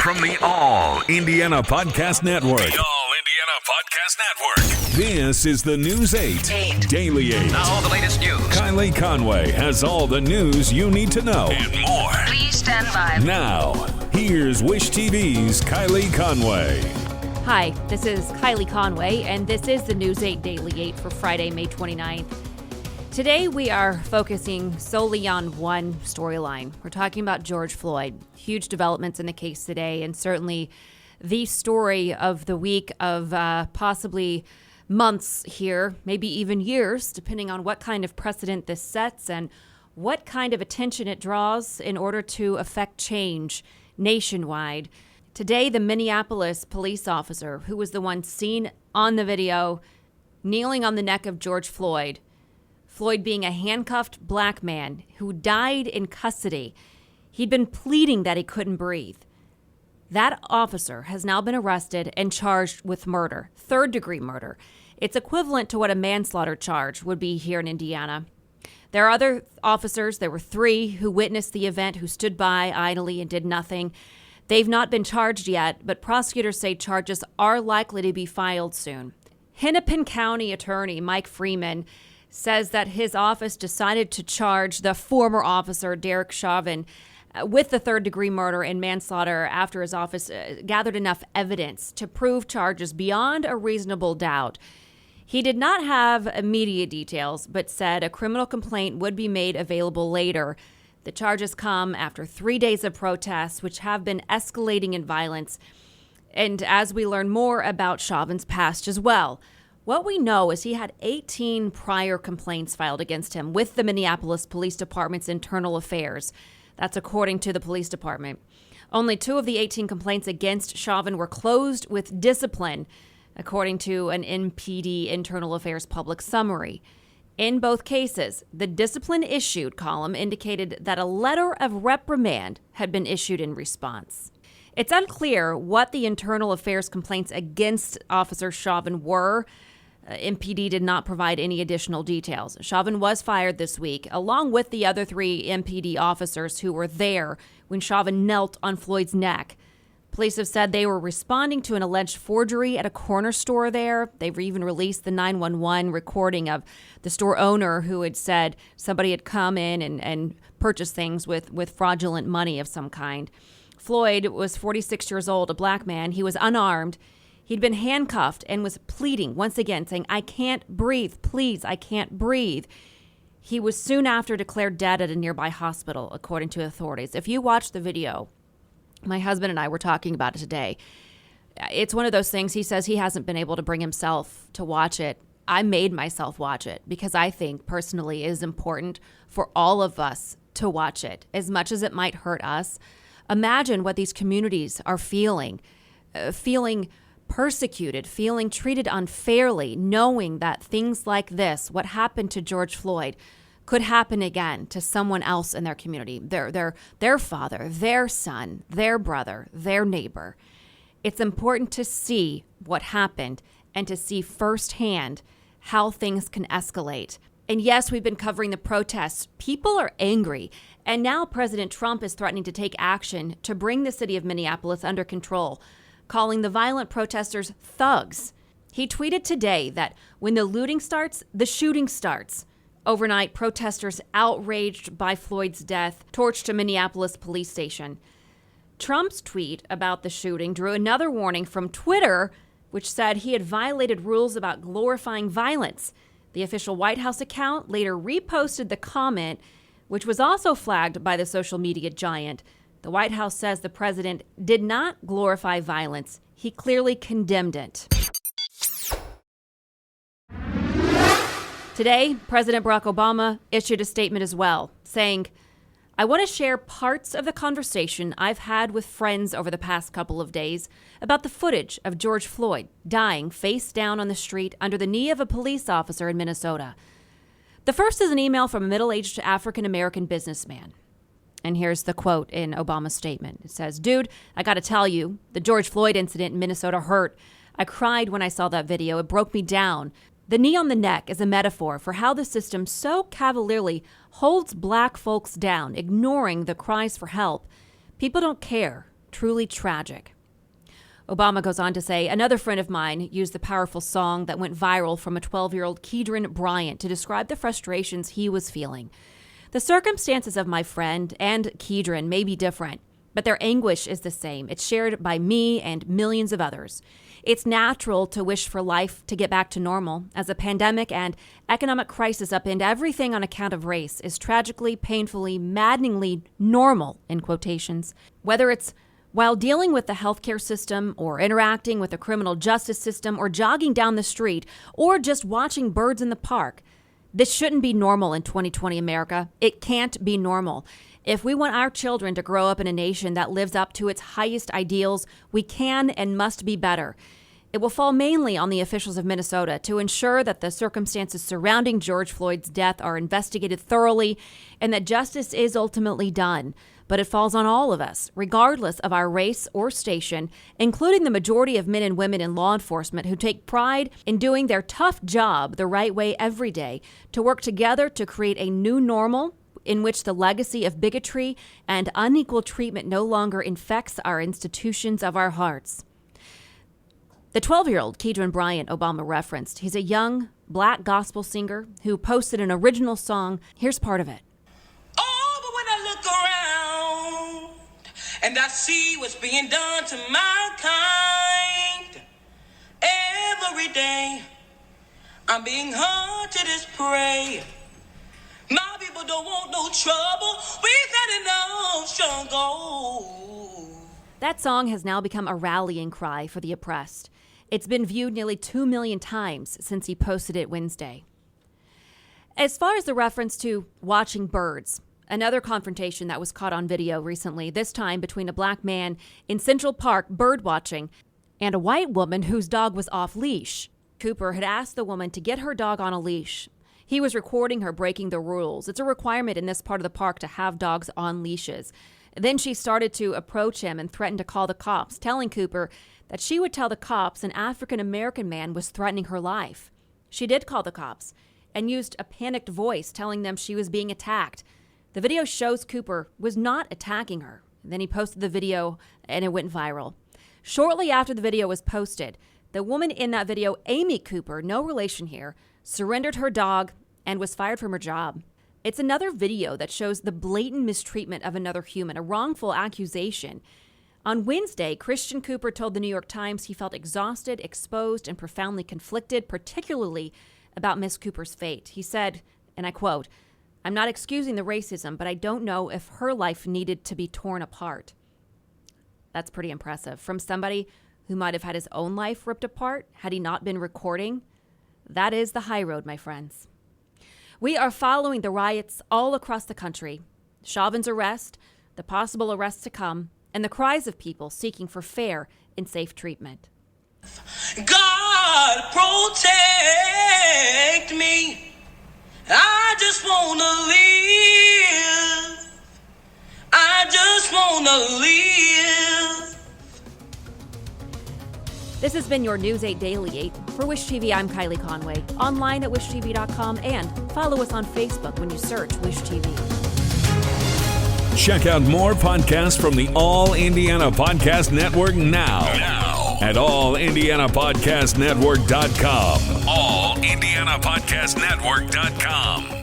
From the All Indiana Podcast Network. The All Indiana Podcast Network. This is the News 8 Daily 8. Now the latest news. Kylie Conway has all the news you need to know. And more. Please stand by. Now, here's Wish TV's Kylie Conway. Hi, this is Kylie Conway, and this is the News 8 Daily 8 for Friday, May 29th. Today, we are focusing solely on one storyline. We're talking about George Floyd. Huge developments in the case today, and certainly the story of the week of possibly months here, maybe even years, depending on what kind of precedent this sets and what kind of attention it draws in order to affect change nationwide. Today, the Minneapolis police officer, who was the one seen on the video kneeling on the neck of George Floyd being a handcuffed black man who died in custody. He'd been pleading that he couldn't breathe. That officer has now been arrested and charged with murder, third-degree murder. It's equivalent to what a manslaughter charge would be here in Indiana. There are other officers, there were 3 who witnessed the event, who stood by idly and did nothing. They've not been charged yet, but prosecutors say charges are likely to be filed soon. Hennepin County Attorney Mike Freeman says that his office decided to charge the former officer, Derek Chauvin, with the third-degree murder and manslaughter after his office gathered enough evidence to prove charges beyond a reasonable doubt. He did not have immediate details, but said a criminal complaint would be made available later. The charges come after 3 days of protests, which have been escalating in violence, and as we learn more about Chauvin's past as well. What we know is he had 18 prior complaints filed against him with the Minneapolis Police Department's internal affairs. That's according to the police department. Only 2 of the 18 complaints against Chauvin were closed with discipline, according to an MPD Internal Affairs public summary. In both cases, the discipline issued column indicated that a letter of reprimand had been issued in response. It's unclear what the internal affairs complaints against Officer Chauvin were. MPD did not provide any additional details. Chauvin was fired this week, along with the other 3 MPD officers who were there when Chauvin knelt on Floyd's neck. Police have said they were responding to an alleged forgery at a corner store there. They've even released the 911 recording of the store owner who had said somebody had come in and purchased things with fraudulent money of some kind. Floyd was 46 years old, a black man. He was unarmed. He'd been handcuffed and was pleading once again, saying, "I can't breathe. Please, I can't breathe." He was soon after declared dead at a nearby hospital, according to authorities. If you watch the video, my husband and I were talking about it today. It's one of those things. He says he hasn't been able to bring himself to watch it. I made myself watch it because I think personally it is important for all of us to watch it, as much as it might hurt us. Imagine what these communities are feeling persecuted, feeling treated unfairly, knowing that things like this, what happened to George Floyd, could happen again to someone else in their community, their father, their son, their brother, their neighbor. It's important to see what happened and to see firsthand how things can escalate. And yes, we've been covering the protests. People are angry. And now President Trump is threatening to take action to bring the city of Minneapolis under control, calling the violent protesters thugs. He tweeted today that when the looting starts, the shooting starts. Overnight, protesters outraged by Floyd's death torched a Minneapolis police station. Trump's tweet about the shooting drew another warning from Twitter, which said he had violated rules about glorifying violence. The official White House account later reposted the comment, which was also flagged by the social media giant. The White House says the president did not glorify violence. He clearly condemned it. Today, President Barack Obama issued a statement as well, saying, "I want to share parts of the conversation I've had with friends over the past couple of days about the footage of George Floyd dying face down on the street under the knee of a police officer in Minnesota." The first is an email from a middle-aged African-American businessman. And here's the quote in Obama's statement. It says, "Dude, I got to tell you, the George Floyd incident in Minnesota hurt. I cried when I saw that video. It broke me down. The knee on the neck is a metaphor for how the system so cavalierly holds black folks down, ignoring the cries for help. People don't care. truly tragic. Obama goes on to say, another friend of mine used the powerful song that went viral from a 12-year-old Kedron Bryant to describe the frustrations he was feeling. The circumstances of my friend and Kedron may be different, but their anguish is the same. It's shared by me and millions of others. It's natural to wish for life to get back to normal, as a pandemic and economic crisis upend everything on account of race is tragically, painfully, maddeningly normal, in quotations. Whether it's while dealing with the healthcare system, or interacting with the criminal justice system, or jogging down the street, or just watching birds in the park. This shouldn't be normal in 2020 America. It can't be normal. If we want our children to grow up in a nation that lives up to its highest ideals, we can and must be better. It will fall mainly on the officials of Minnesota to ensure that the circumstances surrounding George Floyd's death are investigated thoroughly and that justice is ultimately done. But it falls on all of us, regardless of our race or station, including the majority of men and women in law enforcement who take pride in doing their tough job the right way every day, to work together to create a new normal in which the legacy of bigotry and unequal treatment no longer infects our institutions of our hearts. The 12-year-old Kedron Bryant Obama referenced, he's a young black gospel singer who posted an original song. Here's part of it. Oh, but when I look around and I see what's being done to my kind, every day I'm being hunted as prey. My people don't want no trouble. We've had enough struggle. That song has now become a rallying cry for the oppressed. It's been viewed nearly 2 million times since he posted it Wednesday. As far as the reference to watching birds, another confrontation that was caught on video recently, this time between a black man in Central Park bird watching and a white woman whose dog was off leash. Cooper had asked the woman to get her dog on a leash. He was recording her breaking the rules. It's a requirement in this part of the park to have dogs on leashes. Then she started to approach him and threatened to call the cops, telling Cooper that she would tell the cops an African-American man was threatening her life. She did call the cops and used a panicked voice telling them she was being attacked. The video shows Cooper was not attacking her. Then he posted the video and it went viral. Shortly after the video was posted, the woman in that video, Amy Cooper, no relation here, surrendered her dog and was fired from her job. It's another video that shows the blatant mistreatment of another human, a wrongful accusation. On Wednesday, Christian Cooper told the New York Times he felt exhausted, exposed, and profoundly conflicted, particularly about Miss Cooper's fate. He said, and I quote, "I'm not excusing the racism, but I don't know if her life needed to be torn apart." That's pretty impressive. From somebody who might have had his own life ripped apart had he not been recording. That is the high road, my friends. We are following the riots all across the country. Chauvin's arrest, the possible arrests to come, and the cries of people seeking for fair and safe treatment. God protect me. I just want to live. I just want to live. This has been your News 8 Daily 8. For Wish TV, I'm Kylie Conway. Online at wishtv.com and follow us on Facebook when you search Wish TV. Check out more podcasts from the All Indiana Podcast Network now at allindianapodcastnetwork.com. allindianapodcastnetwork.com.